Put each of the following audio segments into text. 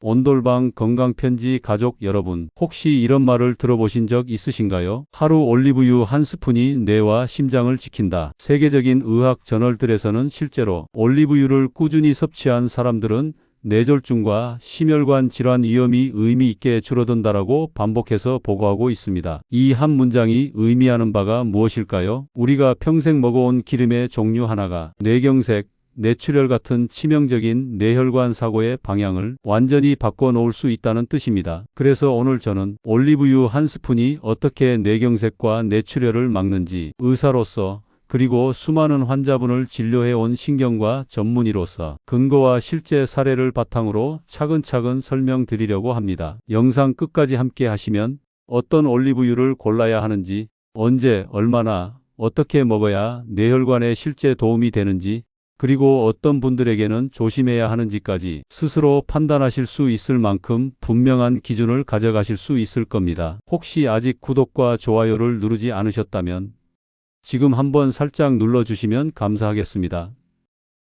온돌방 건강편지 가족 여러분, 혹시 이런 말을 들어보신 적 있으신가요? 하루 올리브유 한 스푼이 뇌와 심장을 지킨다. 세계적인 의학 저널들에서는 실제로 올리브유를 꾸준히 섭취한 사람들은 뇌졸중과 심혈관 질환 위험이 의미 있게 줄어든다라고 반복해서 보고하고 있습니다. 이 한 문장이 의미하는 바가 무엇일까요? 우리가 평생 먹어온 기름의 종류 하나가 뇌경색, 뇌출혈 같은 치명적인 뇌혈관 사고의 방향을 완전히 바꿔놓을 수 있다는 뜻입니다. 그래서 오늘 저는 올리브유 한 스푼이 어떻게 뇌경색과 뇌출혈을 막는지 의사로서 그리고 수많은 환자분을 진료해온 신경과 전문의로서 근거와 실제 사례를 바탕으로 차근차근 설명드리려고 합니다. 영상 끝까지 함께 하시면 어떤 올리브유를 골라야 하는지, 언제, 얼마나, 어떻게 먹어야 뇌혈관에 실제 도움이 되는지, 그리고 어떤 분들에게는 조심해야 하는지까지 스스로 판단하실 수 있을 만큼 분명한 기준을 가져가실 수 있을 겁니다. 혹시 아직 구독과 좋아요를 누르지 않으셨다면 지금 한번 살짝 눌러주시면 감사하겠습니다.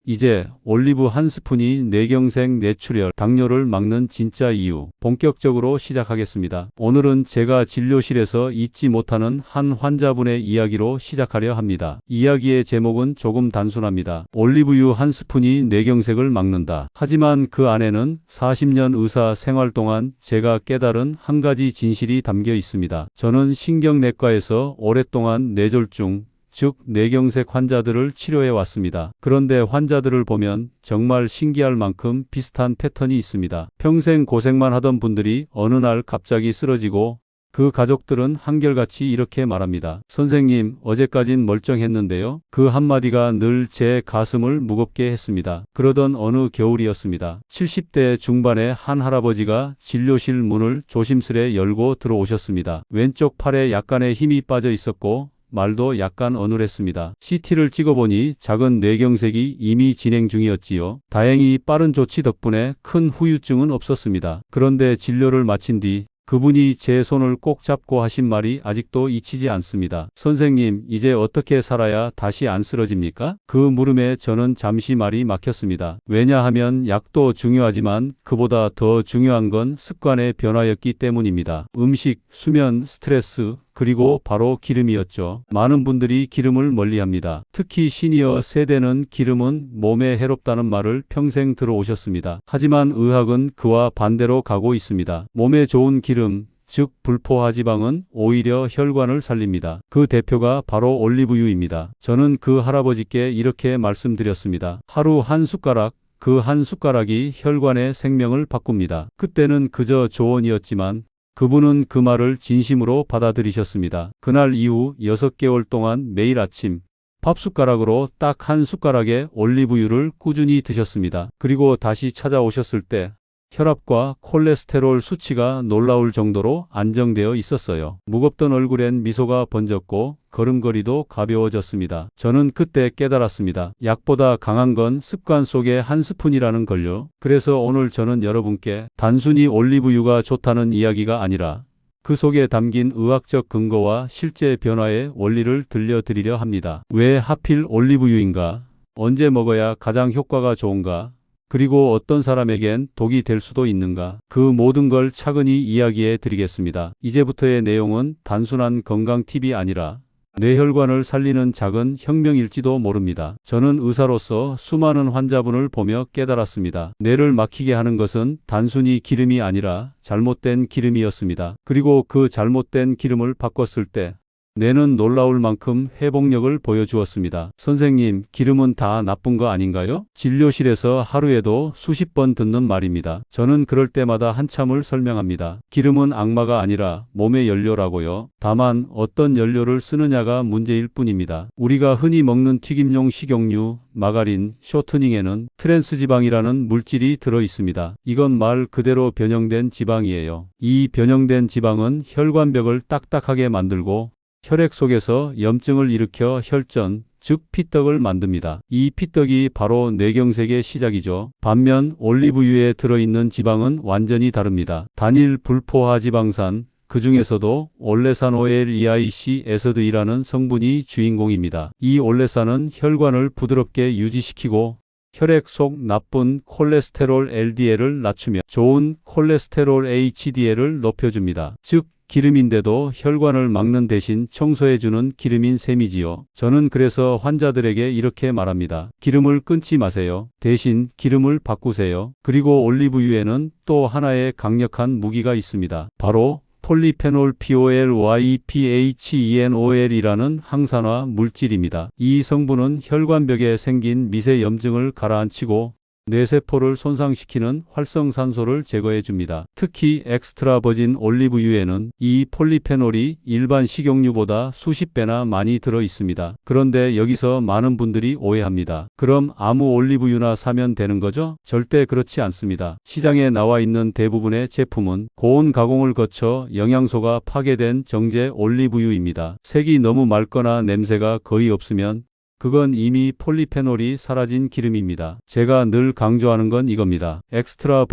이제 올리브 한 스푼이 뇌경색, 뇌출혈, 당뇨를 막는 진짜 이유 본격적으로 시작하겠습니다. 오늘은 제가 진료실에서 잊지 못하는 한 환자분의 이야기로 시작하려 합니다. 이야기의 제목은 조금 단순합니다. 올리브유 한 스푼이 뇌경색을 막는다. 하지만 그 안에는 40년 의사 생활 동안 제가 깨달은 한 가지 진실이 담겨 있습니다. 저는 신경내과에서 오랫동안 뇌졸중, 즉 뇌경색 환자들을 치료해 왔습니다. 그런데 환자들을 보면 정말 신기할 만큼 비슷한 패턴이 있습니다. 평생 고생만 하던 분들이 어느 날 갑자기 쓰러지고 그 가족들은 한결같이 이렇게 말합니다. 선생님, 어제까진 멀쩡했는데요. 그 한마디가 늘 제 가슴을 무겁게 했습니다. 그러던 어느 겨울이었습니다. 70대 중반의 한 할아버지가 진료실 문을 조심스레 열고 들어오셨습니다. 왼쪽 팔에 약간의 힘이 빠져 있었고 말도 약간 어눌했습니다. CT를 찍어보니 작은 뇌경색이 이미 진행 중이었지요. 다행히 빠른 조치 덕분에 큰 후유증은 없었습니다. 그런데 진료를 마친 뒤 그분이 제 손을 꼭 잡고 하신 말이 아직도 잊히지 않습니다. 선생님, 이제 어떻게 살아야 다시 안 쓰러집니까? 그 물음에 저는 잠시 말이 막혔습니다. 왜냐하면 약도 중요하지만 그보다 더 중요한 건 습관의 변화였기 때문입니다. 음식, 수면, 스트레스, 그리고 바로 기름이었죠. 많은 분들이 기름을 멀리합니다. 특히 시니어 세대는 기름은 몸에 해롭다는 말을 평생 들어오셨습니다. 하지만 의학은 그와 반대로 가고 있습니다. 몸에 좋은 기름, 즉 불포화 지방은 오히려 혈관을 살립니다. 그 대표가 바로 올리브유입니다. 저는 그 할아버지께 이렇게 말씀드렸습니다. 하루 한 숟가락, 그 한 숟가락이 혈관의 생명을 바꿉니다. 그때는 그저 조언이었지만 그분은 그 말을 진심으로 받아들이셨습니다. 그날 이후 6개월 동안 매일 아침 밥숟가락으로 딱 한 숟가락의 올리브유를 꾸준히 드셨습니다. 그리고 다시 찾아오셨을 때 혈압과 콜레스테롤 수치가 놀라울 정도로 안정되어 있었어요. 무겁던 얼굴엔 미소가 번졌고 걸음걸이도 가벼워졌습니다. 저는 그때 깨달았습니다. 약보다 강한 건 습관 속의 한 스푼이라는 걸요. 그래서 오늘 저는 여러분께 단순히 올리브유가 좋다는 이야기가 아니라 그 속에 담긴 의학적 근거와 실제 변화의 원리를 들려드리려 합니다. 왜 하필 올리브유인가? 언제 먹어야 가장 효과가 좋은가? 그리고 어떤 사람에겐 독이 될 수도 있는가? 그 모든 걸 차근히 이야기해 드리겠습니다. 이제부터의 내용은 단순한 건강 팁이 아니라 뇌혈관을 살리는 작은 혁명일지도 모릅니다. 저는 의사로서 수많은 환자분을 보며 깨달았습니다. 뇌를 막히게 하는 것은 단순히 기름이 아니라 잘못된 기름이었습니다. 그리고 그 잘못된 기름을 바꿨을 때 뇌는 놀라울 만큼 회복력을 보여주었습니다. 선생님, 기름은 다 나쁜 거 아닌가요? 진료실에서 하루에도 수십 번 듣는 말입니다. 저는 그럴 때마다 한참을 설명합니다. 기름은 악마가 아니라 몸의 연료라고요. 다만 어떤 연료를 쓰느냐가 문제일 뿐입니다. 우리가 흔히 먹는 튀김용 식용유, 마가린, 쇼트닝에는 트랜스지방이라는 물질이 들어 있습니다. 이건 말 그대로 변형된 지방이에요. 이 변형된 지방은 혈관벽을 딱딱하게 만들고 혈액 속에서 염증을 일으켜 혈전, 즉 피떡을 만듭니다. 이 피떡이 바로 뇌경색의 시작이죠. 반면 올리브유에 들어있는 지방은 완전히 다릅니다. 단일 불포화 지방산, 그 중에서도 올레산 OLEIC 에서드이라는 성분이 주인공입니다. 이 올레산은 혈관을 부드럽게 유지시키고 혈액 속 나쁜 콜레스테롤 LDL을 낮추며 좋은 콜레스테롤 HDL을 높여줍니다. 즉 기름인데도 혈관을 막는 대신 청소해주는 기름인 셈이지요. 저는 그래서 환자들에게 이렇게 말합니다. 기름을 끊지 마세요. 대신 기름을 바꾸세요. 그리고 올리브유에는 또 하나의 강력한 무기가 있습니다. 바로 폴리페놀 POLYPHENOL이라는 항산화 물질입니다. 이 성분은 혈관벽에 생긴 미세 염증을 가라앉히고 뇌세포를 손상시키는 활성산소를 제거해 줍니다. 특히 엑스트라 버진 올리브유에는 이 폴리페놀이 일반 식용유보다 수십 배나 많이 들어 있습니다. 그런데 여기서 많은 분들이 오해합니다. 그럼 아무 올리브유나 사면 되는 거죠? 절대 그렇지 않습니다. 시장에 나와 있는 대부분의 제품은 고온 가공을 거쳐 영양소가 파괴된 정제 올리브유입니다. 색이 너무 맑거나 냄새가 거의 없으면 그건 이미 폴리페놀이 사라진 기름입니다. 제가 늘 강조하는 건 이겁니다. 엑스트라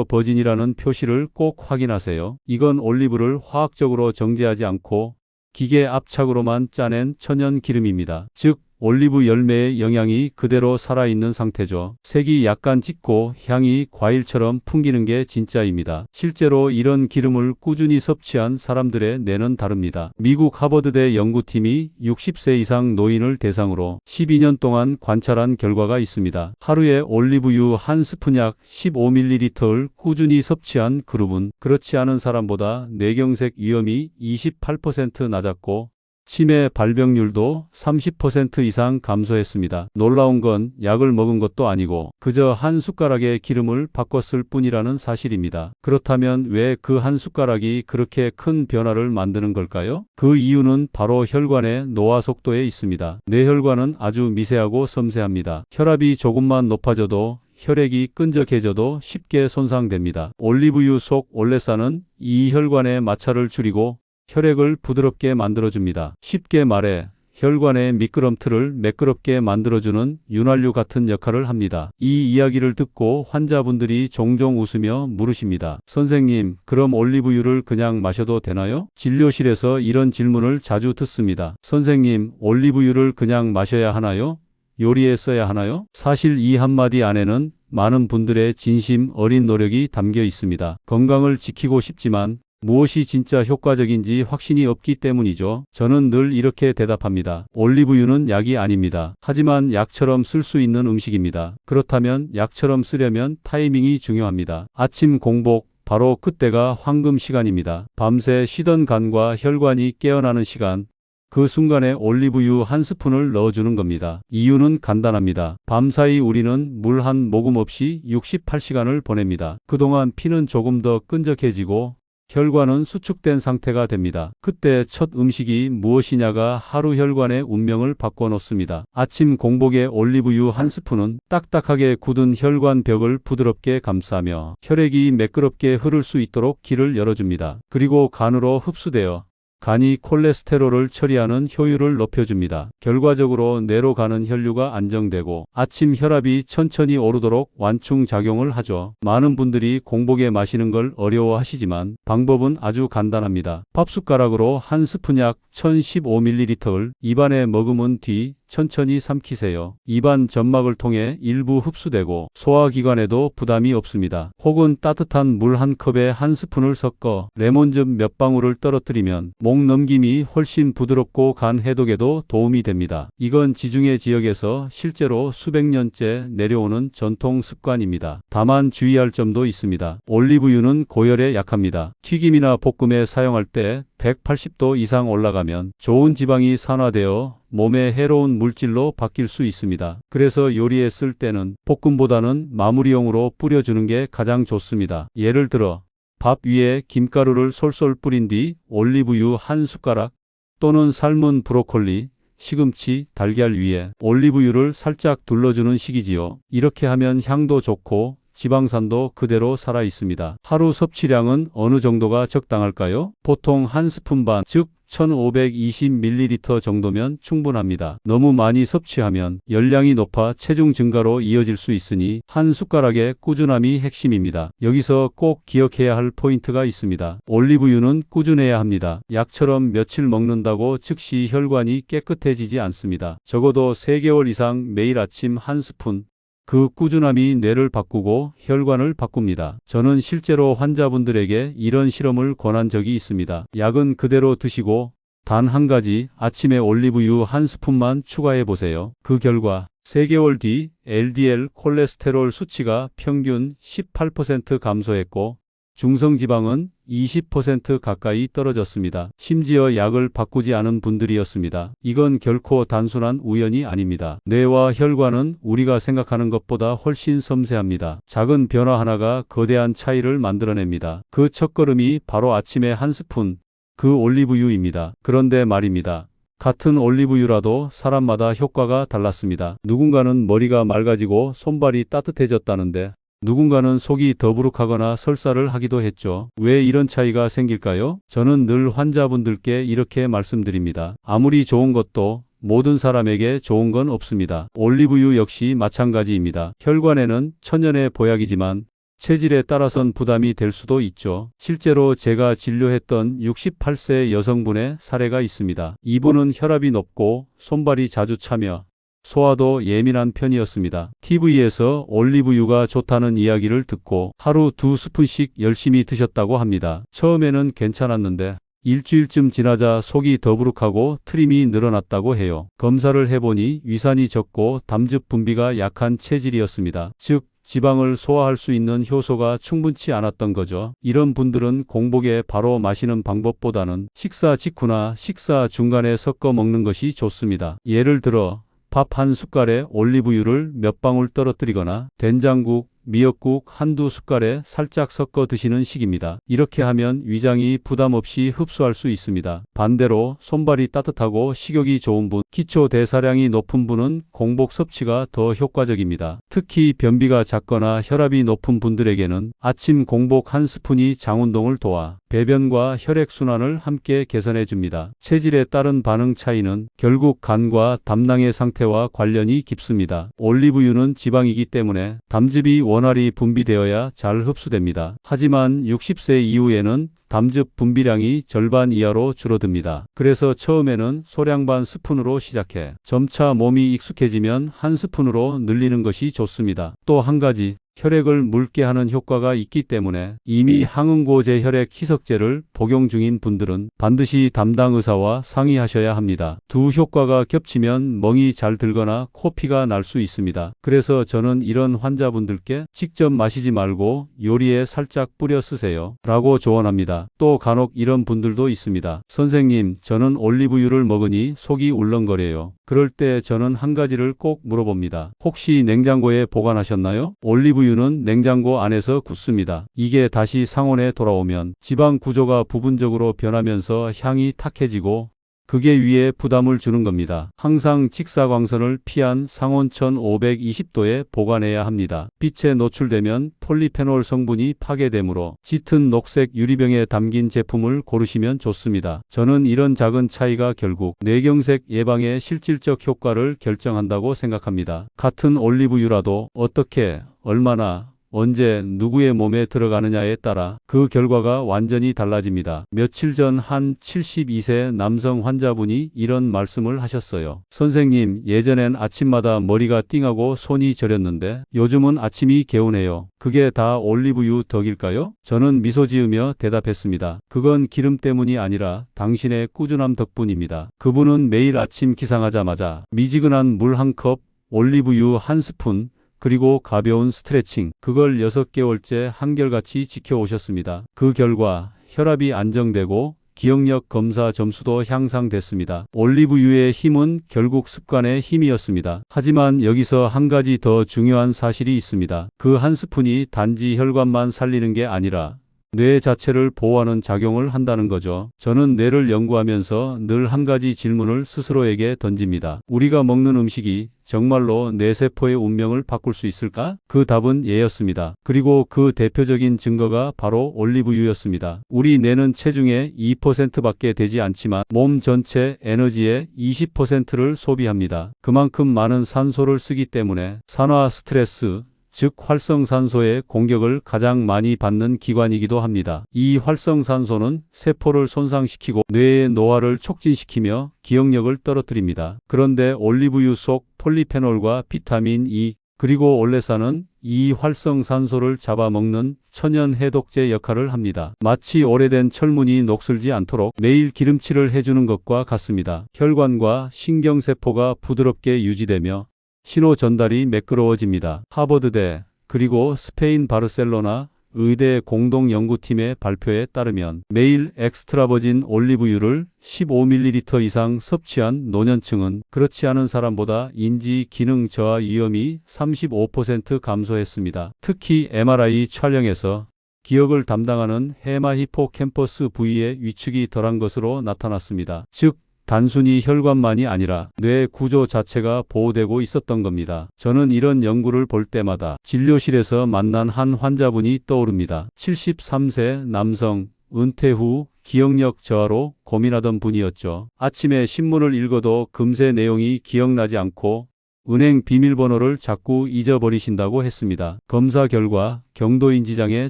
버진이라는 표시를 꼭 확인하세요. 이건 올리브를 화학적으로 정제하지 않고 기계 압착으로만 짜낸 천연 기름입니다. 즉 올리브 열매의 영양이 그대로 살아있는 상태죠. 색이 약간 짙고 향이 과일처럼 풍기는 게 진짜입니다. 실제로 이런 기름을 꾸준히 섭취한 사람들의 뇌는 다릅니다. 미국 하버드대 연구팀이 60세 이상 노인을 대상으로 12년 동안 관찰한 결과가 있습니다. 하루에 올리브유 한 스푼 약 15ml를 꾸준히 섭취한 그룹은 그렇지 않은 사람보다 뇌경색 위험이 28% 낮았고 치매 발병률도 30% 이상 감소했습니다. 놀라운 건 약을 먹은 것도 아니고 그저 한 숟가락의 기름을 바꿨을 뿐이라는 사실입니다. 그렇다면 왜 그 한 숟가락이 그렇게 큰 변화를 만드는 걸까요? 그 이유는 바로 혈관의 노화 속도에 있습니다. 뇌혈관은 아주 미세하고 섬세합니다. 혈압이 조금만 높아져도 혈액이 끈적해져도 쉽게 손상됩니다. 올리브유 속 올레산은 이 혈관의 마찰을 줄이고 혈액을 부드럽게 만들어줍니다. 쉽게 말해 혈관의 미끄럼틀을 매끄럽게 만들어주는 윤활유 같은 역할을 합니다. 이 이야기를 듣고 환자분들이 종종 웃으며 물으십니다. 선생님, 그럼 올리브유를 그냥 마셔도 되나요? 진료실에서 이런 질문을 자주 듣습니다. 선생님, 올리브유를 그냥 마셔야 하나요? 요리에 써야 하나요? 사실 이 한마디 안에는 많은 분들의 진심 어린 노력이 담겨 있습니다. 건강을 지키고 싶지만 무엇이 진짜 효과적인지 확신이 없기 때문이죠. 저는 늘 이렇게 대답합니다. 올리브유는 약이 아닙니다. 하지만 약처럼 쓸 수 있는 음식입니다. 그렇다면 약처럼 쓰려면 타이밍이 중요합니다. 아침 공복, 바로 그때가 황금 시간입니다. 밤새 쉬던 간과 혈관이 깨어나는 시간. 그 순간에 올리브유 한 스푼을 넣어주는 겁니다. 이유는 간단합니다. 밤사이 우리는 물 한 모금 없이 68시간을 보냅니다. 그동안 피는 조금 더 끈적해지고 혈관은 수축된 상태가 됩니다. 그때 첫 음식이 무엇이냐가 하루 혈관의 운명을 바꿔놓습니다. 아침 공복에 올리브유 한 스푼은 딱딱하게 굳은 혈관 벽을 부드럽게 감싸며 혈액이 매끄럽게 흐를 수 있도록 길을 열어줍니다. 그리고 간으로 흡수되어 간이 콜레스테롤을 처리하는 효율을 높여줍니다. 결과적으로 뇌로 가는 혈류가 안정되고 아침 혈압이 천천히 오르도록 완충작용을 하죠. 많은 분들이 공복에 마시는 걸 어려워하시지만 방법은 아주 간단합니다. 밥숟가락으로 한 스푼 약 1015ml를 입안에 머금은 뒤 천천히 삼키세요. 입안 점막을 통해 일부 흡수되고 소화기관에도 부담이 없습니다. 혹은 따뜻한 물 한 컵에 한 스푼을 섞어 레몬즙 몇 방울을 떨어뜨리면 목 넘김이 훨씬 부드럽고 간 해독에도 도움이 됩니다. 이건 지중해 지역에서 실제로 수백 년째 내려오는 전통 습관입니다. 다만 주의할 점도 있습니다. 올리브유는 고열에 약합니다. 튀김이나 볶음에 사용할 때 180도 이상 올라가면 좋은 지방이 산화되어 몸에 해로운 물질로 바뀔 수 있습니다. 그래서 요리에 쓸 때는 볶음보다는 마무리용으로 뿌려주는 게 가장 좋습니다. 예를 들어 밥 위에 김가루를 솔솔 뿌린 뒤 올리브유 한 숟가락 또는 삶은 브로콜리, 시금치, 달걀 위에 올리브유를 살짝 둘러주는 식이지요. 이렇게 하면 향도 좋고 지방산도 그대로 살아 있습니다. 하루 섭취량은 어느 정도가 적당할까요? 보통 한 스푼 반, 즉 1520ml 정도면 충분합니다. 너무 많이 섭취하면 열량이 높아 체중 증가로 이어질 수 있으니 한 숟가락의 꾸준함이 핵심입니다. 여기서 꼭 기억해야 할 포인트가 있습니다. 올리브유는 꾸준해야 합니다. 약처럼 며칠 먹는다고 즉시 혈관이 깨끗해지지 않습니다. 적어도 3개월 이상 매일 아침 한 스푼, 그 꾸준함이 뇌를 바꾸고 혈관을 바꿉니다. 저는 실제로 환자분들에게 이런 실험을 권한 적이 있습니다. 약은 그대로 드시고 단 한 가지 아침에 올리브유 한 스푼만 추가해 보세요. 그 결과 3개월 뒤 LDL 콜레스테롤 수치가 평균 18% 감소했고 중성지방은 20% 가까이 떨어졌습니다. 심지어 약을 바꾸지 않은 분들이었습니다. 이건 결코 단순한 우연이 아닙니다. 뇌와 혈관은 우리가 생각하는 것보다 훨씬 섬세합니다. 작은 변화 하나가 거대한 차이를 만들어냅니다. 그 첫걸음이 바로 아침에 한 스푼, 그 올리브유입니다. 그런데 말입니다. 같은 올리브유라도 사람마다 효과가 달랐습니다. 누군가는 머리가 맑아지고 손발이 따뜻해졌다는데 누군가는 속이 더부룩하거나 설사를 하기도 했죠. 왜 이런 차이가 생길까요? 저는 늘 환자분들께 이렇게 말씀드립니다. 아무리 좋은 것도 모든 사람에게 좋은 건 없습니다. 올리브유 역시 마찬가지입니다. 혈관에는 천연의 보약이지만 체질에 따라선 부담이 될 수도 있죠. 실제로 제가 진료했던 68세 여성분의 사례가 있습니다. 이분은 혈압이 높고 손발이 자주 차며 소화도 예민한 편이었습니다. TV에서 올리브유가 좋다는 이야기를 듣고 하루 2스푼씩 열심히 드셨다고 합니다. 처음에는 괜찮았는데 일주일쯤 지나자 속이 더부룩하고 트림이 늘어났다고 해요. 검사를 해보니 위산이 적고 담즙 분비가 약한 체질이었습니다. 즉 지방을 소화할 수 있는 효소가 충분치 않았던 거죠. 이런 분들은 공복에 바로 마시는 방법보다는 식사 직후나 식사 중간에 섞어 먹는 것이 좋습니다. 예를 들어 밥 한 숟갈에 올리브유를 몇 방울 떨어뜨리거나 된장국, 미역국 한두 숟갈에 살짝 섞어 드시는 식입니다. 이렇게 하면 위장이 부담 없이 흡수할 수 있습니다. 반대로 손발이 따뜻하고 식욕이 좋은 분, 기초 대사량이 높은 분은 공복 섭취가 더 효과적입니다. 특히 변비가 작거나 혈압이 높은 분들에게는 아침 공복 한 스푼이 장운동을 도와 배변과 혈액순환을 함께 개선해 줍니다. 체질에 따른 반응 차이는 결국 간과 담낭의 상태와 관련이 깊습니다. 올리브유는 지방이기 때문에 담즙이 원활히 분비되어야 잘 흡수됩니다. 하지만 60세 이후에는 담즙 분비량이 절반 이하로 줄어듭니다. 그래서 처음에는 소량 반 스푼으로 시작해 점차 몸이 익숙해지면 한 스푼으로 늘리는 것이 좋습니다. 또 한 가지, 혈액을 묽게 하는 효과가 있기 때문에 이미 항응고제 혈액 희석제를 복용 중인 분들은 반드시 담당 의사와 상의하셔야 합니다. 두 효과가 겹치면 멍이 잘 들거나 코피가 날 수 있습니다. 그래서 저는 이런 환자분들께 직접 마시지 말고 요리에 살짝 뿌려 쓰세요 라고 조언합니다. 또 간혹 이런 분들도 있습니다. 선생님, 저는 올리브유를 먹으니 속이 울렁거려요. 그럴 때 저는 한 가지를 꼭 물어봅니다. 혹시 냉장고에 보관하셨나요? 올리브유는 냉장고 안에서 굳습니다. 이게 다시 상온에 돌아오면 지방 구조가 부분적으로 변하면서 향이 탁해지고 그게 위에 부담을 주는 겁니다. 항상 직사광선을 피한 상온 1520도에 보관해야 합니다. 빛에 노출되면 폴리페놀 성분이 파괴되므로 짙은 녹색 유리병에 담긴 제품을 고르시면 좋습니다. 저는 이런 작은 차이가 결국 뇌경색 예방의 실질적 효과를 결정한다고 생각합니다. 같은 올리브유라도 어떻게, 얼마나, 언제 누구의 몸에 들어가느냐에 따라 그 결과가 완전히 달라집니다. 며칠 전 한 72세 남성 환자분이 이런 말씀을 하셨어요. 선생님, 예전엔 아침마다 머리가 띵하고 손이 저렸는데 요즘은 아침이 개운해요. 그게 다 올리브유 덕일까요? 저는 미소 지으며 대답했습니다. 그건 기름 때문이 아니라 당신의 꾸준함 덕분입니다. 그분은 매일 아침 기상하자마자 미지근한 물 한 컵, 올리브유 한 스푼, 그리고 가벼운 스트레칭, 그걸 6개월째 한결같이 지켜오셨습니다. 그 결과 혈압이 안정되고 기억력 검사 점수도 향상됐습니다. 올리브유의 힘은 결국 습관의 힘이었습니다. 하지만 여기서 한 가지 더 중요한 사실이 있습니다. 그 한 스푼이 단지 혈관만 살리는 게 아니라 뇌 자체를 보호하는 작용을 한다는 거죠. 저는 뇌를 연구하면서 늘 한 가지 질문을 스스로에게 던집니다. 우리가 먹는 음식이 정말로 뇌세포의 운명을 바꿀 수 있을까? 그 답은 예였습니다. 그리고 그 대표적인 증거가 바로 올리브유였습니다. 우리 뇌는 체중의 2%밖에 되지 않지만 몸 전체 에너지의 20%를 소비합니다. 그만큼 많은 산소를 쓰기 때문에 산화 스트레스, 즉 활성산소의 공격을 가장 많이 받는 기관이기도 합니다. 이 활성산소는 세포를 손상시키고 뇌의 노화를 촉진시키며 기억력을 떨어뜨립니다. 그런데 올리브유 속 폴리페놀과 비타민 E, 그리고 올레산은 이 활성산소를 잡아먹는 천연 해독제 역할을 합니다. 마치 오래된 철문이 녹슬지 않도록 매일 기름칠을 해주는 것과 같습니다. 혈관과 신경세포가 부드럽게 유지되며 신호 전달이 매끄러워집니다. 하버드대 그리고 스페인 바르셀로나 의대 공동연구팀의 발표에 따르면 매일 엑스트라버진 올리브유를 15ml 이상 섭취한 노년층은 그렇지 않은 사람보다 인지 기능 저하 위험이 35% 감소했습니다. 특히 MRI 촬영에서 기억을 담당하는 헤마 히포캠퍼스 부위의 위축이 덜한 것으로 나타났습니다. 즉 단순히 혈관만이 아니라 뇌 구조 자체가 보호되고 있었던 겁니다. 저는 이런 연구를 볼 때마다 진료실에서 만난 한 환자분이 떠오릅니다. 73세 남성, 은퇴 후 기억력 저하로 고민하던 분이었죠. 아침에 신문을 읽어도 금세 내용이 기억나지 않고 은행 비밀번호를 자꾸 잊어버리신다고 했습니다. 검사 결과 경도인지장애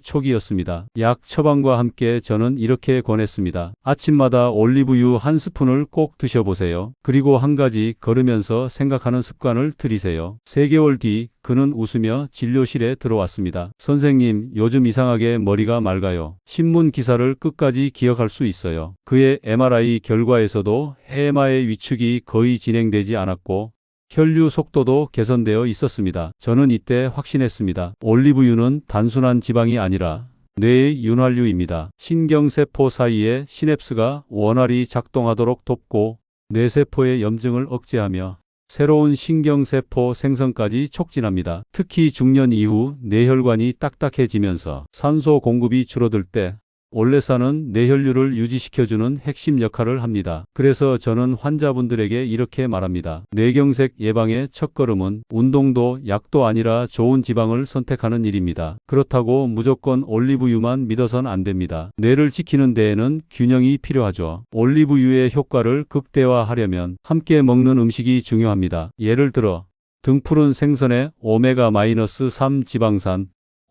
초기였습니다. 약 처방과 함께 저는 이렇게 권했습니다. 아침마다 올리브유 한 스푼을 꼭 드셔보세요. 그리고 한 가지 걸으면서 생각하는 습관을 들이세요. 3개월 뒤 그는 웃으며 진료실에 들어왔습니다. 선생님, 요즘 이상하게 머리가 맑아요. 신문 기사를 끝까지 기억할 수 있어요. 그의 MRI 결과에서도 해마의 위축이 거의 진행되지 않았고 혈류 속도도 개선되어 있었습니다. 저는 이때 확신했습니다. 올리브유는 단순한 지방이 아니라 뇌의 윤활유입니다. 신경세포 사이의 시냅스가 원활히 작동하도록 돕고 뇌세포의 염증을 억제하며 새로운 신경세포 생성까지 촉진합니다. 특히 중년 이후 뇌혈관이 딱딱해지면서 산소 공급이 줄어들 때 올레산은 뇌혈류를 유지시켜주는 핵심 역할을 합니다. 그래서 저는 환자분들에게 이렇게 말합니다. 뇌경색 예방의 첫걸음은 운동도 약도 아니라 좋은 지방을 선택하는 일입니다. 그렇다고 무조건 올리브유만 믿어선 안 됩니다. 뇌를 지키는 데에는 균형이 필요하죠. 올리브유의 효과를 극대화하려면 함께 먹는 음식이 중요합니다. 예를 들어 등푸른 생선의 오메가-3 지방산,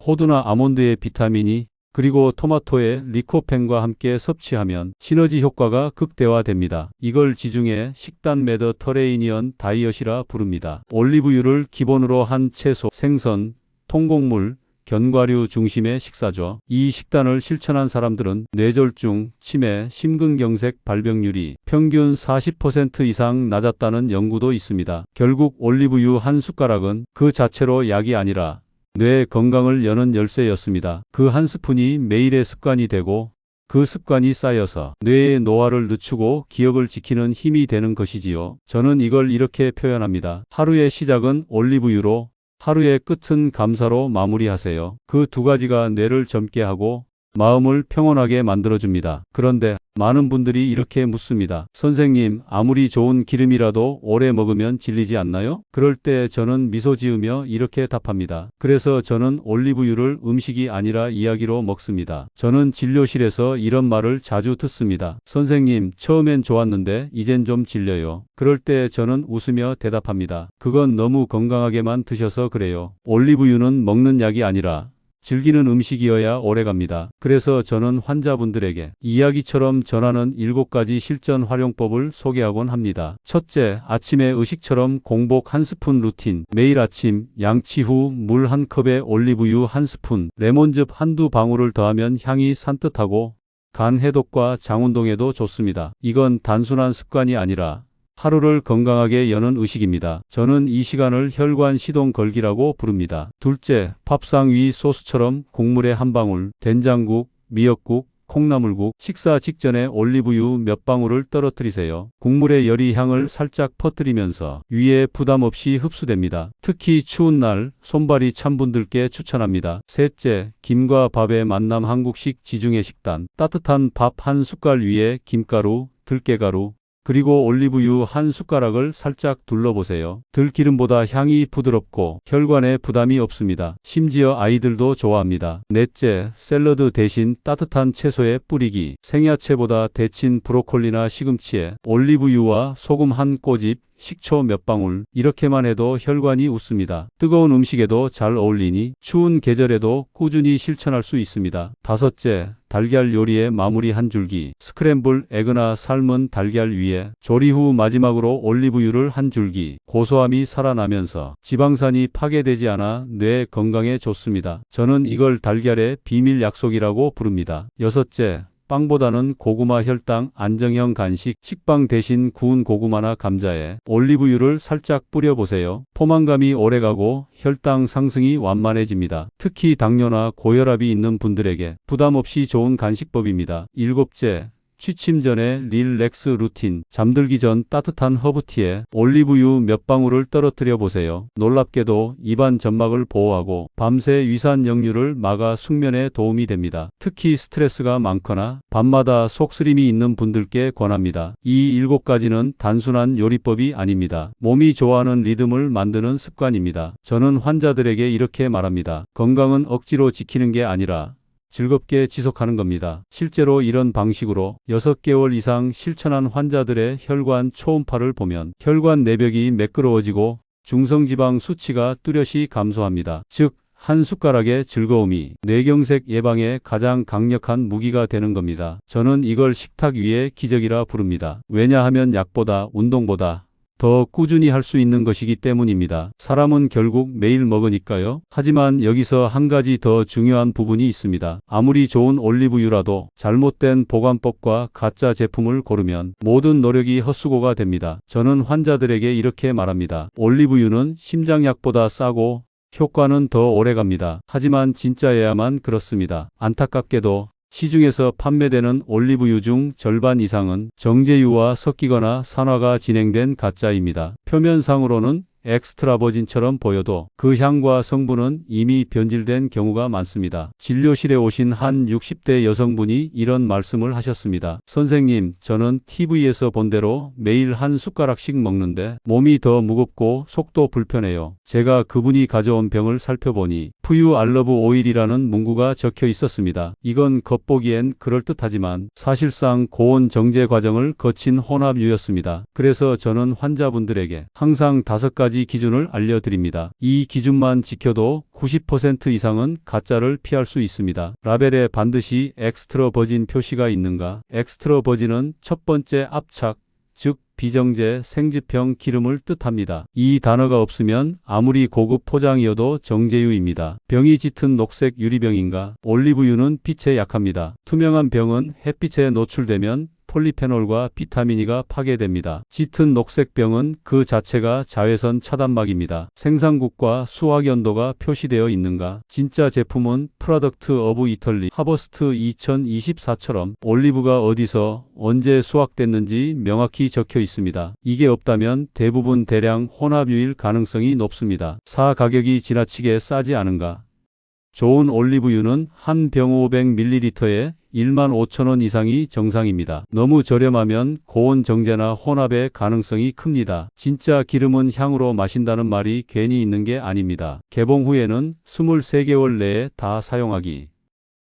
호두나 아몬드의 비타민이 그리고 토마토의 리코펜과 함께 섭취하면 시너지 효과가 극대화됩니다. 이걸 지중해 식단 메디터레이니언 다이어트이라 부릅니다. 올리브유를 기본으로 한 채소, 생선, 통곡물, 견과류 중심의 식사죠. 이 식단을 실천한 사람들은 뇌졸중, 치매, 심근경색 발병률이 평균 40% 이상 낮았다는 연구도 있습니다. 결국 올리브유 한 숟가락은 그 자체로 약이 아니라 뇌 건강을 여는 열쇠였습니다. 그 한 스푼이 매일의 습관이 되고 그 습관이 쌓여서 뇌의 노화를 늦추고 기억을 지키는 힘이 되는 것이지요. 저는 이걸 이렇게 표현합니다. 하루의 시작은 올리브유로, 하루의 끝은 감사로 마무리하세요. 그 두 가지가 뇌를 젊게 하고 마음을 평온하게 만들어줍니다. 그런데 많은 분들이 이렇게 묻습니다. 선생님, 아무리 좋은 기름이라도 오래 먹으면 질리지 않나요? 그럴 때 저는 미소 지으며 이렇게 답합니다. 그래서 저는 올리브유를 음식이 아니라 이야기로 먹습니다. 저는 진료실에서 이런 말을 자주 듣습니다. 선생님, 처음엔 좋았는데 이젠 좀 질려요. 그럴 때 저는 웃으며 대답합니다. 그건 너무 건강하게만 드셔서 그래요. 올리브유는 먹는 약이 아니라 즐기는 음식이어야 오래갑니다. 그래서 저는 환자분들에게 이야기처럼 전하는 7가지 실전 활용법을 소개하곤 합니다. 첫째, 아침에 의식처럼 공복 한 스푼 루틴. 매일 아침 양치 후 물 한 컵에 올리브유 한 스푼, 레몬즙 한두 방울을 더하면 향이 산뜻하고 간 해독과 장운동에도 좋습니다. 이건 단순한 습관이 아니라 하루를 건강하게 여는 의식입니다. 저는 이 시간을 혈관 시동 걸기라고 부릅니다. 둘째, 밥상 위 소스처럼 국물에 한 방울, 된장국, 미역국, 콩나물국, 식사 직전에 올리브유 몇 방울을 떨어뜨리세요. 국물의 열이 향을 살짝 퍼뜨리면서 위에 부담 없이 흡수됩니다. 특히 추운 날 손발이 찬 분들께 추천합니다. 셋째, 김과 밥의 만남 한국식 지중해 식단. 따뜻한 밥 한 숟갈 위에 김가루, 들깨가루, 그리고 올리브유 한 숟가락을 살짝 둘러보세요. 들기름보다 향이 부드럽고 혈관에 부담이 없습니다. 심지어 아이들도 좋아합니다. 넷째, 샐러드 대신 따뜻한 채소에 뿌리기. 생야채보다 데친 브로콜리나 시금치에 올리브유와 소금 한 꼬집, 식초 몇 방울 이렇게만 해도 혈관이 웃습니다. 뜨거운 음식에도 잘 어울리니 추운 계절에도 꾸준히 실천할 수 있습니다. 다섯째, 달걀 요리의 마무리 한 줄기. 스크램블 에그나 삶은 달걀 위에 조리 후 마지막으로 올리브유를 한 줄기. 고소함이 살아나면서 지방산이 파괴되지 않아 뇌 건강에 좋습니다. 저는 이걸 달걀의 비밀 약속이라고 부릅니다. 여섯째, 빵보다는 고구마 혈당 안정형 간식. 식빵 대신 구운 고구마나 감자에 올리브유를 살짝 뿌려보세요. 포만감이 오래가고 혈당 상승이 완만해집니다. 특히 당뇨나 고혈압이 있는 분들에게 부담 없이 좋은 간식법입니다. 일곱째, 취침 전에 릴렉스 루틴. 잠들기 전 따뜻한 허브티에 올리브유 몇 방울을 떨어뜨려 보세요. 놀랍게도 입안 점막을 보호하고 밤새 위산 역류를 막아 숙면에 도움이 됩니다. 특히 스트레스가 많거나 밤마다 속쓰림이 있는 분들께 권합니다. 이 7가지는 단순한 요리법이 아닙니다. 몸이 좋아하는 리듬을 만드는 습관입니다. 저는 환자들에게 이렇게 말합니다. 건강은 억지로 지키는 게 아니라 즐겁게 지속하는 겁니다. 실제로 이런 방식으로 6개월 이상 실천한 환자들의 혈관 초음파를 보면 혈관 내벽이 매끄러워지고 중성지방 수치가 뚜렷이 감소합니다. 즉, 한 숟가락의 즐거움이 뇌경색 예방에 가장 강력한 무기가 되는 겁니다. 저는 이걸 식탁 위의 기적이라 부릅니다. 왜냐하면 약보다 운동보다 더 꾸준히 할 수 있는 것이기 때문입니다. 사람은 결국 매일 먹으니까요. 하지만 여기서 한 가지 더 중요한 부분이 있습니다. 아무리 좋은 올리브유라도 잘못된 보관법과 가짜 제품을 고르면 모든 노력이 헛수고가 됩니다. 저는 환자들에게 이렇게 말합니다. 올리브유는 심장약보다 싸고 효과는 더 오래갑니다. 하지만 진짜여야만 그렇습니다. 안타깝게도 시중에서 판매되는 올리브유 중 절반 이상은 정제유와 섞이거나 산화가 진행된 가짜입니다. 표면상으로는 엑스트라 버진처럼 보여도 그 향과 성분은 이미 변질된 경우가 많습니다. 진료실에 오신 한 60대 여성분이 이런 말씀을 하셨습니다. 선생님, 저는 TV에서 본 대로 매일 한 숟가락씩 먹는데 몸이 더 무겁고 속도 불편해요. 제가 그분이 가져온 병을 살펴보니 푸유 알러브 오일이라는 문구가 적혀 있었습니다. 이건 겉보기엔 그럴듯하지만 사실상 고온 정제 과정을 거친 혼합유였습니다. 그래서 저는 환자분들에게 항상 5가지 기준을 알려드립니다. 이 기준만 지켜도 90% 이상은 가짜를 피할 수 있습니다. 라벨에 반드시 엑스트라 버진 표시가 있는가? 엑스트라 버진은 첫 번째 압착, 즉 비정제 생지평 기름을 뜻합니다. 이 단어가 없으면 아무리 고급 포장이어도 정제유입니다. 병이 짙은 녹색 유리병인가? 올리브유는 빛에 약합니다. 투명한 병은 햇빛에 노출되면 폴리페놀과 비타민이가 파괴됩니다. 짙은 녹색병은 그 자체가 자외선 차단막입니다. 생산국과 수확 연도가 표시되어 있는가? 진짜 제품은 프로덕트 오브 이털리 하버스트 2024처럼 올리브가 어디서 언제 수확됐는지 명확히 적혀 있습니다. 이게 없다면 대부분 대량 혼합유일 가능성이 높습니다. 가격이 지나치게 싸지 않은가? 좋은 올리브유는 한 병 500ml에 15,000원 이상이 정상입니다. 너무 저렴하면 고온 정제나 혼합의 가능성이 큽니다. 진짜 기름은 향으로 마신다는 말이 괜히 있는 게 아닙니다. 개봉 후에는 23개월 내에 다 사용하기.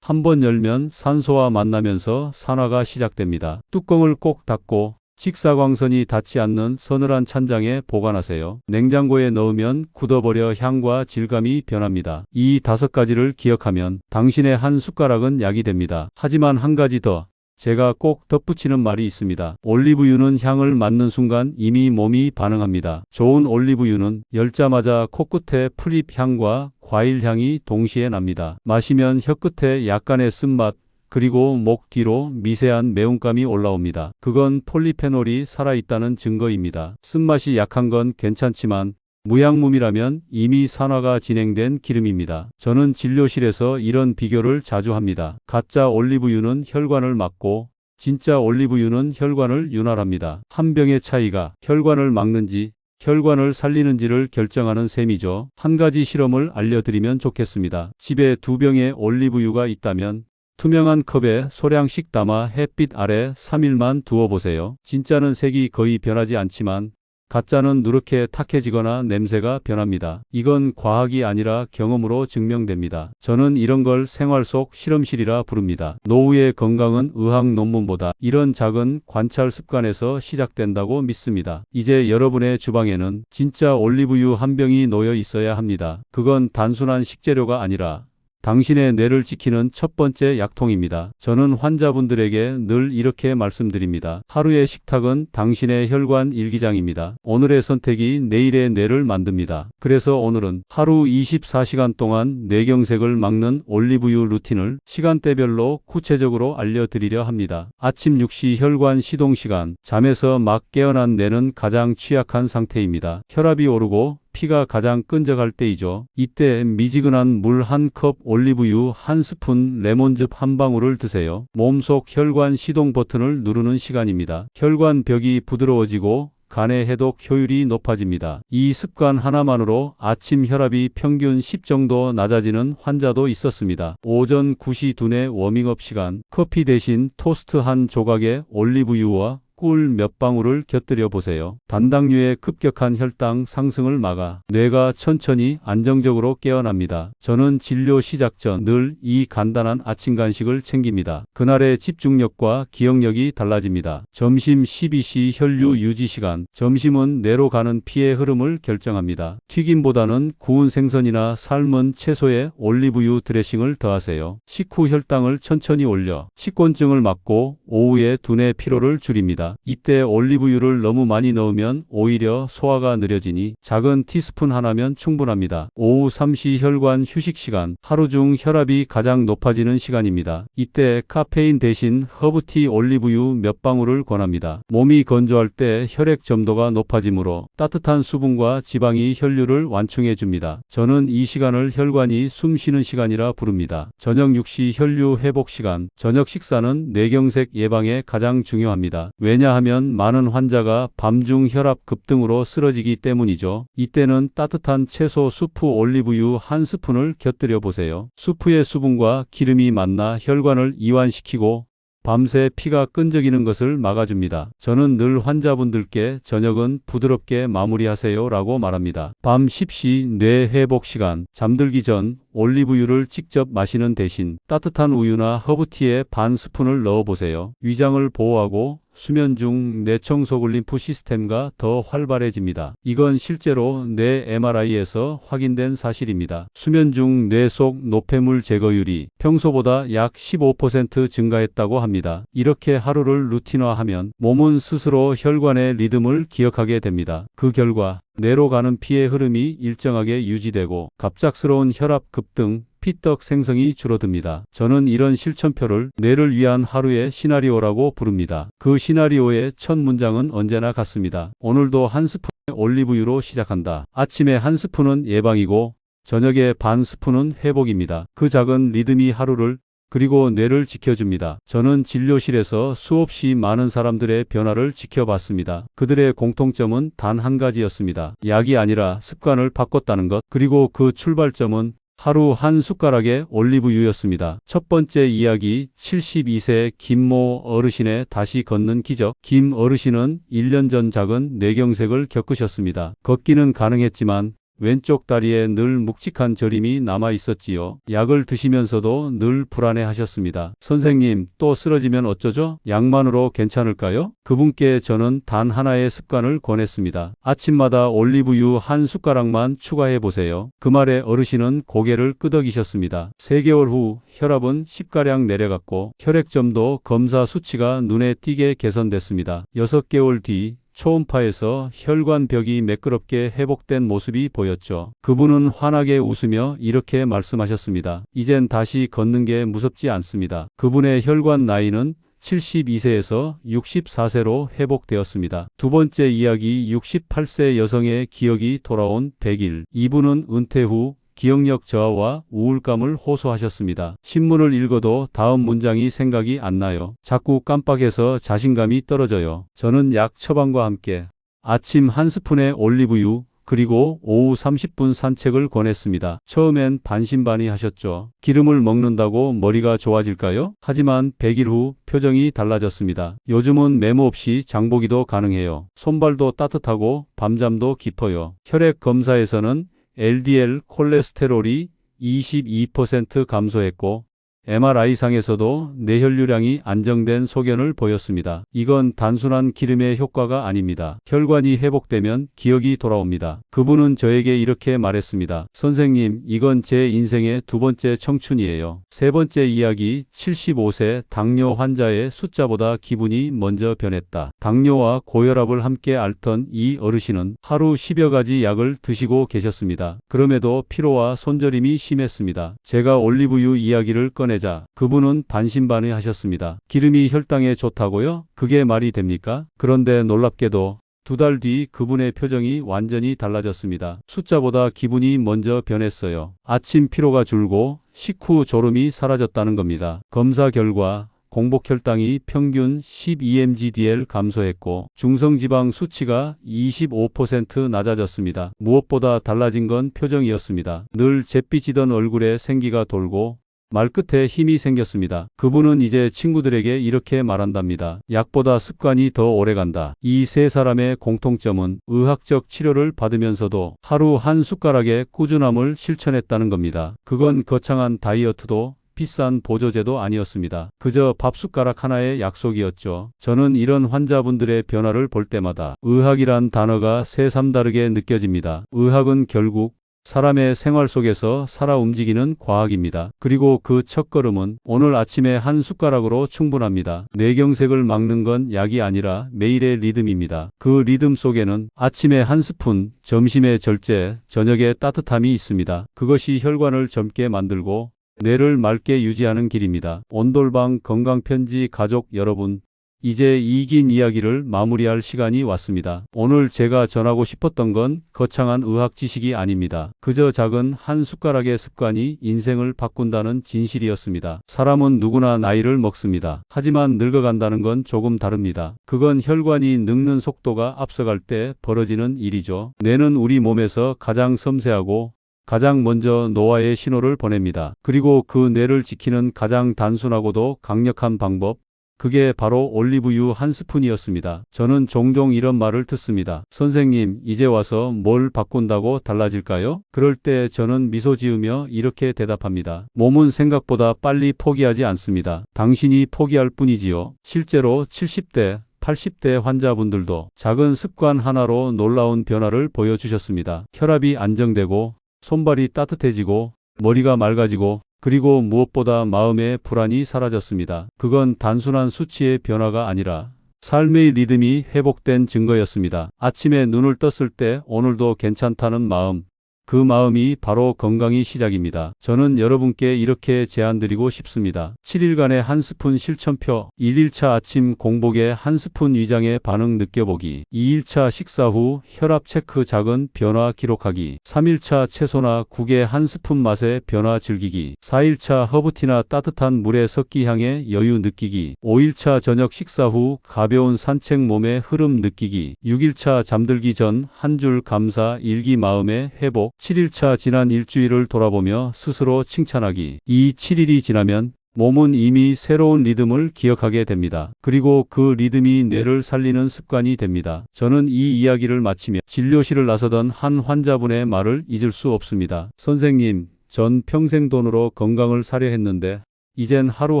한번 열면 산소와 만나면서 산화가 시작됩니다. 뚜껑을 꼭 닫고 직사광선이 닿지 않는 서늘한 찬장에 보관하세요. 냉장고에 넣으면 굳어버려 향과 질감이 변합니다. 이 5가지를 기억하면 당신의 한 숟가락은 약이 됩니다. 하지만 한 가지 더. 제가 꼭 덧붙이는 말이 있습니다. 올리브유는 향을 맡는 순간 이미 몸이 반응합니다. 좋은 올리브유는 열자마자 코끝에 풀잎 향과 과일 향이 동시에 납니다. 마시면 혀끝에 약간의 쓴맛, 그리고 목 뒤로 미세한 매운감이 올라옵니다. 그건 폴리페놀이 살아있다는 증거입니다. 쓴맛이 약한 건 괜찮지만 무향무미라면 이미 산화가 진행된 기름입니다. 저는 진료실에서 이런 비교를 자주 합니다. 가짜 올리브유는 혈관을 막고 진짜 올리브유는 혈관을 윤활합니다. 한 병의 차이가 혈관을 막는지 혈관을 살리는지를 결정하는 셈이죠. 한 가지 실험을 알려드리면 좋겠습니다. 집에 2병의 올리브유가 있다면 투명한 컵에 소량씩 담아 햇빛 아래 3일만 두어보세요. 진짜는 색이 거의 변하지 않지만 가짜는 누렇게 탁해지거나 냄새가 변합니다. 이건 과학이 아니라 경험으로 증명됩니다. 저는 이런 걸 생활 속 실험실이라 부릅니다. 노후의 건강은 의학 논문보다 이런 작은 관찰 습관에서 시작된다고 믿습니다. 이제 여러분의 주방에는 진짜 올리브유 한 병이 놓여 있어야 합니다. 그건 단순한 식재료가 아니라 당신의 뇌를 지키는 첫 번째 약통입니다. 저는 환자분들에게 늘 이렇게 말씀드립니다. 하루의 식탁은 당신의 혈관 일기장입니다. 오늘의 선택이 내일의 뇌를 만듭니다. 그래서 오늘은 하루 24시간 동안 뇌경색을 막는 올리브유 루틴을 시간대별로 구체적으로 알려드리려 합니다. 아침 6시 혈관 시동 시간, 잠에서 막 깨어난 뇌는 가장 취약한 상태입니다. 혈압이 오르고 피가 가장 끈적할 때이죠. 이때 미지근한 물 한 컵, 올리브유 한 스푼, 레몬즙 한 방울을 드세요. 몸속 혈관 시동 버튼을 누르는 시간입니다. 혈관 벽이 부드러워지고 간의 해독 효율이 높아집니다. 이 습관 하나만으로 아침 혈압이 평균 10 정도 낮아지는 환자도 있었습니다. 오전 9시 두뇌 워밍업 시간, 커피 대신 토스트 한 조각에 올리브유와 꿀 몇 방울을 곁들여 보세요. 단당류의 급격한 혈당 상승을 막아 뇌가 천천히 안정적으로 깨어납니다. 저는 진료 시작 전 늘 이 간단한 아침 간식을 챙깁니다. 그날의 집중력과 기억력이 달라집니다. 점심 12시 혈류 유지 시간. 점심은 뇌로 가는 피의 흐름을 결정합니다. 튀김보다는 구운 생선이나 삶은 채소에 올리브유 드레싱을 더하세요. 식후 혈당을 천천히 올려 식곤증을 막고 오후에 두뇌 피로를 줄입니다. 이때 올리브유를 너무 많이 넣으면 오히려 소화가 느려지니 작은 티스푼 하나면 충분합니다. 오후 3시 혈관 휴식 시간, 하루 중 혈압이 가장 높아지는 시간입니다. 이때 카페인 대신 허브티 올리브유 몇 방울을 권합니다. 몸이 건조할 때 혈액 점도가 높아지므로 따뜻한 수분과 지방이 혈류를 완충해 줍니다. 저는 이 시간을 혈관이 숨 쉬는 시간이라 부릅니다. 저녁 6시 혈류 회복 시간, 저녁 식사는 뇌경색 예방에 가장 중요합니다. 왜냐하면 많은 환자가 밤중 혈압 급등으로 쓰러지기 때문이죠. 이때는 따뜻한 채소 수프 올리브유 한 스푼을 곁들여 보세요. 수프의 수분과 기름이 만나 혈관을 이완시키고 밤새 피가 끈적이는 것을 막아줍니다. 저는 늘 환자분들께 저녁은 부드럽게 마무리하세요 라고 말합니다. 밤 10시 뇌 회복 시간, 잠들기 전 올리브유를 직접 마시는 대신 따뜻한 우유나 허브티에 반 스푼을 넣어보세요. 위장을 보호하고 수면 중 뇌청소글 림프 시스템과 더 활발해집니다. 이건 실제로 뇌 MRI에서 확인된 사실입니다. 수면 중 뇌 속 노폐물 제거율이 평소보다 약 15% 증가했다고 합니다. 이렇게 하루를 루틴화하면 몸은 스스로 혈관의 리듬을 기억하게 됩니다. 그 결과 뇌로 가는 피의 흐름이 일정하게 유지되고 갑작스러운 혈압 급등, 피떡 생성이 줄어듭니다. 저는 이런 실천표를 뇌를 위한 하루의 시나리오라고 부릅니다. 그 시나리오의 첫 문장은 언제나 같습니다. 오늘도 한 스푼의 올리브유로 시작한다. 아침에 한 스푼은 예방이고 저녁에 반 스푼은 회복입니다. 그 작은 리듬이 하루를 그리고 뇌를 지켜줍니다. 저는 진료실에서 수없이 많은 사람들의 변화를 지켜봤습니다. 그들의 공통점은 단 한 가지였습니다. 약이 아니라 습관을 바꿨다는 것. 그리고 그 출발점은 하루 한 숟가락의 올리브유였습니다. 첫 번째 이야기, 72세 김모 어르신의 다시 걷는 기적. 김 어르신은 1년 전 작은 뇌경색을 겪으셨습니다. 걷기는 가능했지만 왼쪽 다리에 늘 묵직한 저림이 남아 있었지요. 약을 드시면서도 늘 불안해하셨습니다. 선생님, 또 쓰러지면 어쩌죠? 약만으로 괜찮을까요? 그분께 저는 단 하나의 습관을 권했습니다. 아침마다 올리브유 한 숟가락만 추가해 보세요. 그 말에 어르신은 고개를 끄덕이셨습니다. 3개월 후 혈압은 10가량 내려갔고 혈액점도 검사 수치가 눈에 띄게 개선됐습니다. 6개월 뒤 초음파에서 혈관 벽이 매끄럽게 회복된 모습이 보였죠. 그분은 환하게 웃으며 이렇게 말씀하셨습니다. 이젠 다시 걷는 게 무섭지 않습니다. 그분의 혈관 나이는 72세에서 64세로 회복되었습니다. 두 번째 이야기, 68세 여성의 기억이 돌아온 100일. 이분은 은퇴 후 기억력 저하와 우울감을 호소하셨습니다. 신문을 읽어도 다음 문장이 생각이 안 나요. 자꾸 깜빡해서 자신감이 떨어져요. 저는 약 처방과 함께 아침 한 스푼의 올리브유, 그리고 오후 30분 산책을 권했습니다. 처음엔 반신반의하셨죠. 기름을 먹는다고 머리가 좋아질까요? 하지만 100일 후 표정이 달라졌습니다. 요즘은 메모 없이 장보기도 가능해요. 손발도 따뜻하고 밤잠도 깊어요. 혈액 검사에서는 LDL 콜레스테롤이 22% 감소했고 MRI상에서도 뇌혈류량이 안정된 소견을 보였습니다. 이건 단순한 기름의 효과가 아닙니다. 혈관이 회복되면 기억이 돌아옵니다. 그분은 저에게 이렇게 말했습니다. 선생님, 이건 제 인생의 두 번째 청춘이에요. 세 번째 이야기, 75세 당뇨 환자의 숫자보다 기분이 먼저 변했다. 당뇨와 고혈압을 함께 앓던 이 어르신은 하루 10여 가지 약을 드시고 계셨습니다. 그럼에도 피로와 손저림이 심했습니다. 제가 올리브유 이야기를 꺼내 그분은 반신반의하셨습니다. 기름이 혈당에 좋다고요? 그게 말이 됩니까? 그런데 놀랍게도 2달 뒤 그분의 표정이 완전히 달라졌습니다. 숫자보다 기분이 먼저 변했어요. 아침 피로가 줄고 식후 졸음이 사라졌다는 겁니다. 검사 결과 공복혈당이 평균 12mg/dl 감소했고 중성지방 수치가 25% 낮아졌습니다. 무엇보다 달라진 건 표정이었습니다. 늘 잿빛이던 얼굴에 생기가 돌고 말끝에 힘이 생겼습니다. 그분은 이제 친구들에게 이렇게 말한답니다. 약보다 습관이 더 오래간다. 이 세 사람의 공통점은 의학적 치료를 받으면서도 하루 한 숟가락의 꾸준함을 실천했다는 겁니다. 그건 거창한 다이어트도 비싼 보조제도 아니었습니다. 그저 밥숟가락 하나의 약속이었죠. 저는 이런 환자분들의 변화를 볼 때마다 의학이란 단어가 새삼다르게 느껴집니다. 의학은 결국 사람의 생활 속에서 살아 움직이는 과학입니다. 그리고 그 첫걸음은 오늘 아침에 한 숟가락으로 충분합니다. 뇌경색을 막는 건 약이 아니라 매일의 리듬입니다. 그 리듬 속에는 아침에 한 스푼, 점심에 절제, 저녁에 따뜻함이 있습니다. 그것이 혈관을 젊게 만들고 뇌를 맑게 유지하는 길입니다. 온돌방 건강편지 가족 여러분, 이제 이 긴 이야기를 마무리할 시간이 왔습니다. 오늘 제가 전하고 싶었던 건 거창한 의학 지식이 아닙니다. 그저 작은 한 숟가락의 습관이 인생을 바꾼다는 진실이었습니다. 사람은 누구나 나이를 먹습니다. 하지만 늙어간다는 건 조금 다릅니다. 그건 혈관이 늙는 속도가 앞서갈 때 벌어지는 일이죠. 뇌는 우리 몸에서 가장 섬세하고 가장 먼저 노화의 신호를 보냅니다. 그리고 그 뇌를 지키는 가장 단순하고도 강력한 방법, 그게 바로 올리브유 한 스푼이었습니다. 저는 종종 이런 말을 듣습니다. 선생님, 이제 와서 뭘 바꾼다고 달라질까요? 그럴 때 저는 미소 지으며 이렇게 대답합니다. 몸은 생각보다 빨리 포기하지 않습니다. 당신이 포기할 뿐이지요. 실제로 70대, 80대 환자분들도 작은 습관 하나로 놀라운 변화를 보여주셨습니다. 혈압이 안정되고 손발이 따뜻해지고 머리가 맑아지고 그리고 무엇보다 마음의 불안이 사라졌습니다. 그건 단순한 수치의 변화가 아니라 삶의 리듬이 회복된 증거였습니다. 아침에 눈을 떴을 때 오늘도 괜찮다는 마음, 그 마음이 바로 건강의 시작입니다. 저는 여러분께 이렇게 제안드리고 싶습니다. 7일간의 한 스푼 실천표. 1일차 아침 공복에 한 스푼 위장의 반응 느껴보기. 2일차 식사 후 혈압 체크 작은 변화 기록하기. 3일차 채소나 국의 한 스푼 맛의 변화 즐기기. 4일차 허브티나 따뜻한 물의 섞기 향의 여유 느끼기. 5일차 저녁 식사 후 가벼운 산책 몸의 흐름 느끼기. 6일차 잠들기 전 한 줄 감사 일기 마음의 회복. 7일차 지난 일주일을 돌아보며 스스로 칭찬하기. 이 7일이 지나면 몸은 이미 새로운 리듬을 기억하게 됩니다. 그리고 그 리듬이 뇌를 살리는 습관이 됩니다. 저는 이 이야기를 마치며 진료실을 나서던 한 환자분의 말을 잊을 수 없습니다. 선생님, 전 평생 돈으로 건강을 사려 했는데 이젠 하루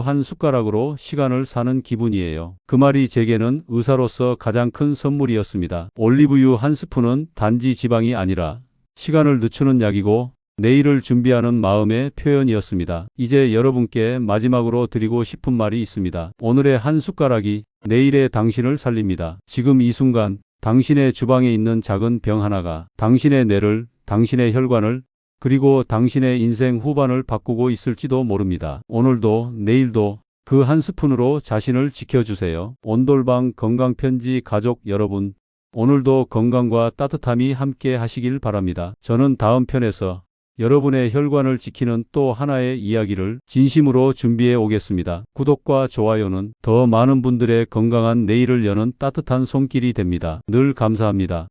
한 숟가락으로 시간을 사는 기분이에요. 그 말이 제게는 의사로서 가장 큰 선물이었습니다. 올리브유 한 스푼은 단지 지방이 아니라 시간을 늦추는 약이고 내일을 준비하는 마음의 표현이었습니다. 이제 여러분께 마지막으로 드리고 싶은 말이 있습니다. 오늘의 한 숟가락이 내일의 당신을 살립니다. 지금 이 순간 당신의 주방에 있는 작은 병 하나가 당신의 뇌를, 당신의 혈관을, 그리고 당신의 인생 후반을 바꾸고 있을지도 모릅니다. 오늘도 내일도 그 한 스푼으로 자신을 지켜주세요. 온돌방 건강편지 가족 여러분, 오늘도 건강과 따뜻함이 함께 하시길 바랍니다. 저는 다음 편에서 여러분의 혈관을 지키는 또 하나의 이야기를 진심으로 준비해 오겠습니다. 구독과 좋아요는 더 많은 분들의 건강한 내일을 여는 따뜻한 손길이 됩니다. 늘 감사합니다.